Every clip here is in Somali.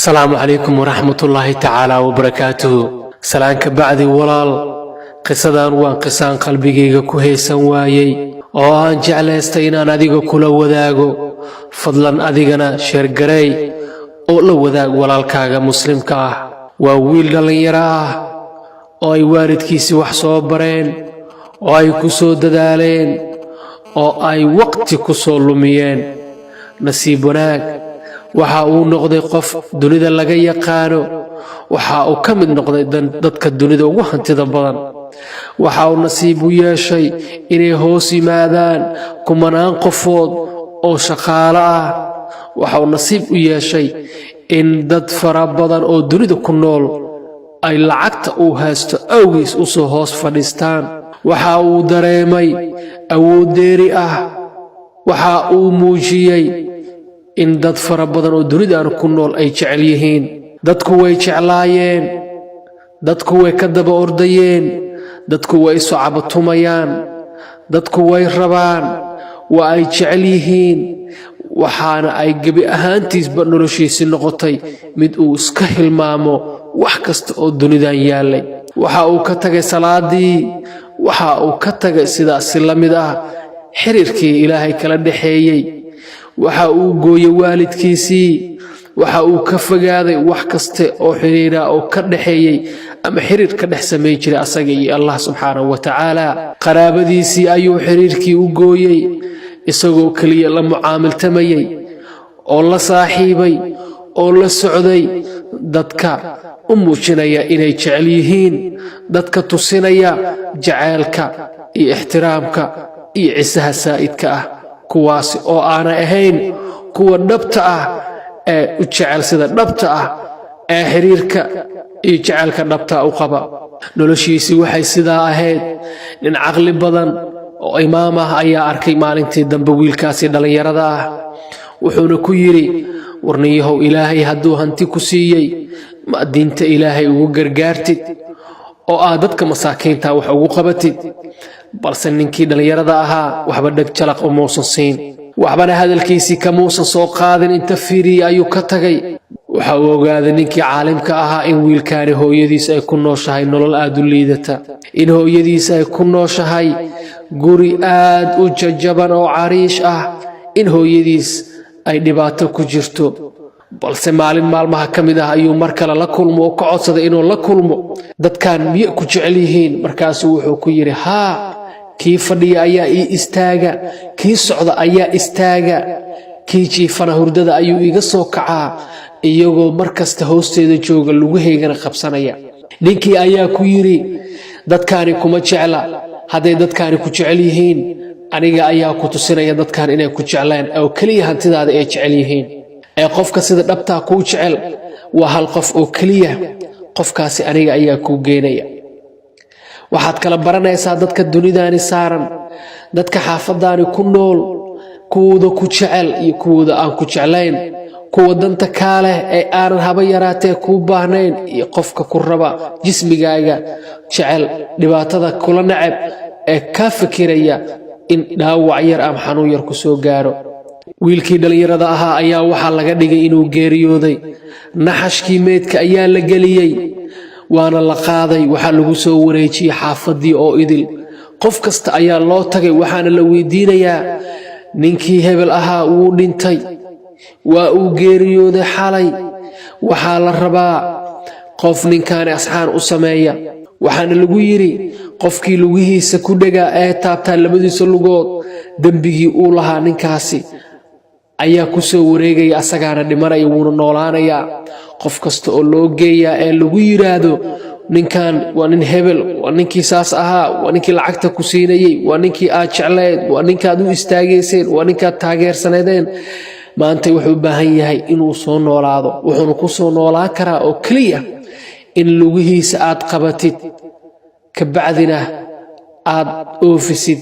السلام عليكم ورحمة الله تعالى وبركاته. سلامك بعد ولال قصدان وان قصان قلبيغيغا كوهيسان وايي oo aan jeclaystay inaan adiga kula wadaago fadlan adigana sheer garay oo la wadaag walaalkaaga muslimka ah. waa wiil dhalinyaro ah oo ay waalidkiisii wax soo bareen oo ay ku soo dadaaleen oo ay waqti ku soo lumiyeen. nasiib wanaag waxa uu noqday qof dunida laga yaqaano, waxa uu ka mid noqday dadka dunida ugu hantida badan. waxa uu nasiib u yeeshay inay hoos yimaadaan kumanaan qofood oo shaqaale ah. waxa uu nasiib u yeeshay in dad fara badan oo dunida ku nool ay lacagta uu haysto awgiis u soo hoos fadhiistaan. waxa uu dareemay awood dheeri ah. waxa uu muujiyay in dad fara badan oo dunida ku nool ay jecel yihiin. dadku way jeclaayeen, dadku way ka daba ordayeen, dadku way soo cabatumayaan, dadku way rabaan, waa ay jecel yihiin. waxaana ay gebi ahaantiisba noloshiisii noqotay mid uu iska hilmaamo wax kasta oo dunidan yaallay. waxa uu ka tagay salaadii, waxa uu ka tagay sidaasi la mid ah xiriirkii ilaahay kala dhaxeeyey. waxa uu gooyay waalidkiisii, waxa uu ka fogaaday wax kasta oo xiriira oo ka dhaxeeyey ama xiriir ka dhex sameey jiray asaga iyo Allah subxaanahu wa ta'aala. qaraabadiisii ayuu xiriirkii u gooyay isagoo kaliya la mucaamiltamayay oo la saaxiibay oo la socday dadka u muujinaya inay jecel yihiin, dadka tusinaya jacaylka iyo ixtiraamka iyo cisaha saa'idka ah, kuwaasi oo aanay ahayn kuwa dhabta ah ee u jecel sida dhabta ah ee xiriirka iyo jacaylka dhabta u qaba. noloshiisii waxay sidaa ahayd. nin caqli badan oo imaam ah ayaa arkay maalintii dambe wiilkaasi dhalinyarada ah, wuxuuna ku yidhi, warniyahow, ilaahay hadduu hanti ku siiyey ma diinta ilaahay ugu gargaartid oo aad dadka masaakiinta wax ugu qabatid? balse ninkii dhalinyarada ahaa waxba dheg jalaq umuusan siin, waxbana hadalkiisii kamuusan soo qaadin. inta fiiriyey ayuu ka tagay. waxa uu ogaaday ninkii caalimka ahaa in wiilkaani hooyadiis ay ku nooshahay nolol aad u liidata, in hooyadiis ay ku nooshahay guri aad u jajaban oo cariish ah, in hooyadiis ay dhibaato ku jirto. balse maalin maalmaha ka mid ah ayuu mar kale la kulmo oo ka codsaday inuu la kulmo. dadkan miyay ku jecel yihiin? markaasuu wuxuu ku yidhi, haa, kii fadhiya ayaa ii istaaga, kii socda ayaa istaaga, kii jiifana hurdada ayuu iga soo kacaa, iyagoo mar kasta hoosteeda jooga lugahaygana qabsanaya. ninkii ayaa ku yidhi, dadkaani kuma jecla. hadday dadkaani ku jecel yihiin, aniga ayaa ku tusinaya dadkan inay ku jeclaan oo keliya hantidaada ay jecel yihiin. ee qofka sida dhabtaa kuu jecel waa hal qof oo keliya, qofkaasi aniga ayaa kuu geenaya. waxaad kala baranaysaa dadka dunidaani saaran, dadka xaafadaani ku nool, kuwooda ku jecel iyo kuwooda aan ku jeclayn, kuwa danta kaa leh ee aanan haba yaraatee kuu baahnayn, iyo qofka ku raba jismigaaga jecel, dhibaatada kula nacab ee kaa fikiraya in dhaawac yar ama xanuun yar ku soo gaaro. wiilkii dhalinyarada ahaa ayaa waxaa laga dhigay inuu geeriyooday. naxashkii meydka ayaa la geliyey, waana la qaaday. waxaa lagu soo wareejiyey xaafadii oo idil. qof kasta ayaa loo tagay, waxaana la weydiinayaa, ninkii hebel ahaa wuu dhintay, waa uu geeriyooday xalay. waxaa la rabaa qof ninkaani asxaan u sameeya. waxaana lagu yidhi, qofkii lugihiisa ku dhegaa ee taabtaa labadiisa lugood, dembigii uu lahaa ninkaasi ayaa ku soo wareegaya, asagaana dhimanaya, wuuna noolaanayaa. qof kasta oo loo geeyaa ee lagu yidhaahdo, ninkan waa nin hebel, waa ninkii saas ahaa, waa ninkii lacagta ku siinayey, waa ninkii aad jecleed, waa ninkaad u istaagayseen, waa ninkaad taageersaneedeen, maanta wuxuu u baahan yahay inuu soo noolaado. wuxuuna ku soo noolaan karaa oo keliya in lugihiisa aad qabatid, kabacdina aad oofisid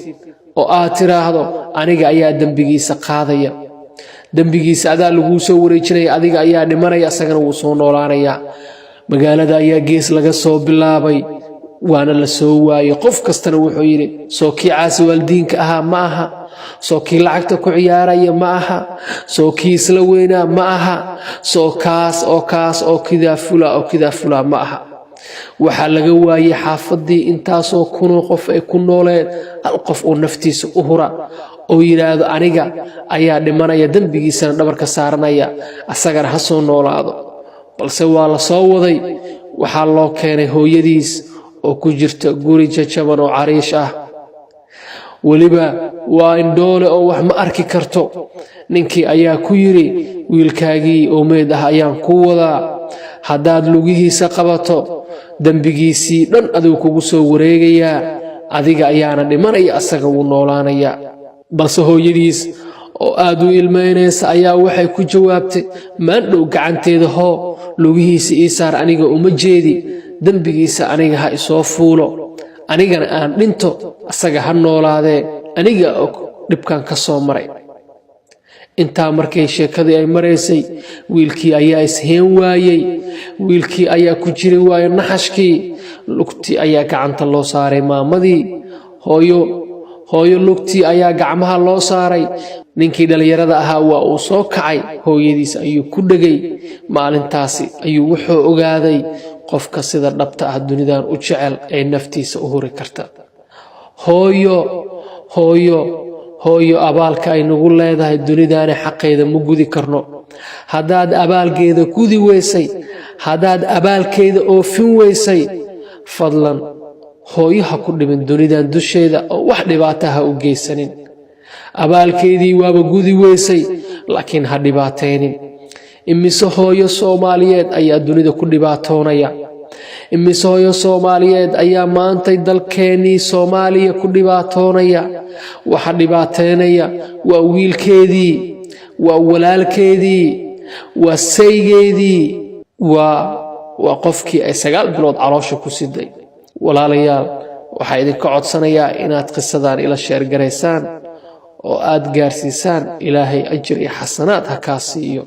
oo aad tiraahdo, aniga ayaa dembigiisa qaadaya, dembigiisa adaa laguu soo wareejinaya, adiga ayaa dhimanaya, asagana wuu soo noolaanayaa. magaalada ayaa gees laga soo bilaabay, waana la soo waayey. qof kastana wuxuu yidhi soo kii caasi waalidiinka ahaa ma aha, soo kii lacagta ku ciyaaraya ma aha, soo kii isla weynaa ma aha, soo kaas oo kidaa fulaa ma aha. waxaa laga waayey xaafaddii intaasoo kunoo qof ay ku nooleen hal qof oo naftiisa u hura oo yidhaahdo aniga ayaa dhimanaya, dembigiisana dhabarka saaranaya, asagana ha soo noolaado. balse waa la soo waday, waxaa loo keenay hooyadiis oo ku jirta guri jajaban oo cariish ah. weliba waa indhoole oo wax ma arki karto. ninkii ayaa ku yidhi wiilkaagii oo meyd ah ayaan ku wadaa, haddaad lugihiisa qabato dembigiisii dhan aduu kugu soo wareegayaa, adiga ayaana dhimanaya, asaga wuu noolaanaya. balse hooyadiis oo aad u ilmaynaysa ayaa waxay ku jawaabtay maandhow gacanteeda hoo lugihiisa ii saar, aniga uma jeedi, dembigiisa aniga ha isoo fuulo, anigana aan dhinto, asaga ha noolaadee, aniga og dhibkan ka soo maray. intaa markay sheekadii ay maraysay, wiilkii ayaa isheen waayey, wiilkii ayaa ku jiri waayey naxashkii. lugtii ayaa gacanta loo saaray maamadii, hooyo lugtii ayaa gacmaha loo saaray. ninkii dhallinyarada ahaa waa uu soo kacay, hooyadiis ayuu ku dhegay. maalintaasi ayuu wuxuu ogaaday qofka sida dhabta ah dunidan u jecel ee naftiisa u huri karta. hooyo abaalka ay nagu leedahay dunidaana xaqeeda ma gudi karno. haddaad abaalkeeda gudi weysay, haddaad abaalkeeda oofin weysay, fadlan hooyo ha ku dhimin dunidan dusheeda oo wax dhibaata ha u geysanin. abaalkeedii waaba gudi weysay, laakiin ha dhibaataynin. imise hooyo Soomaaliyeed ayaa dunida ku dhibaatoonaya, imise hooyo Soomaaliyeed ayaa maantay dalkeenii Soomaaliya ku dhibaatoonaya. waxa dhibaateynaya waa wiilkeedii, waa walaalkeedii, waa saygeedii, waa qofkii ay 9 bilood caloosha ku siday. walaalayaal, waxaa idinka codsanayaa inaad qisadan ila sheer garaysaan oo aad gaarsiisaan. ilaahay ajir iyo xasanaad ha kaa siiyo.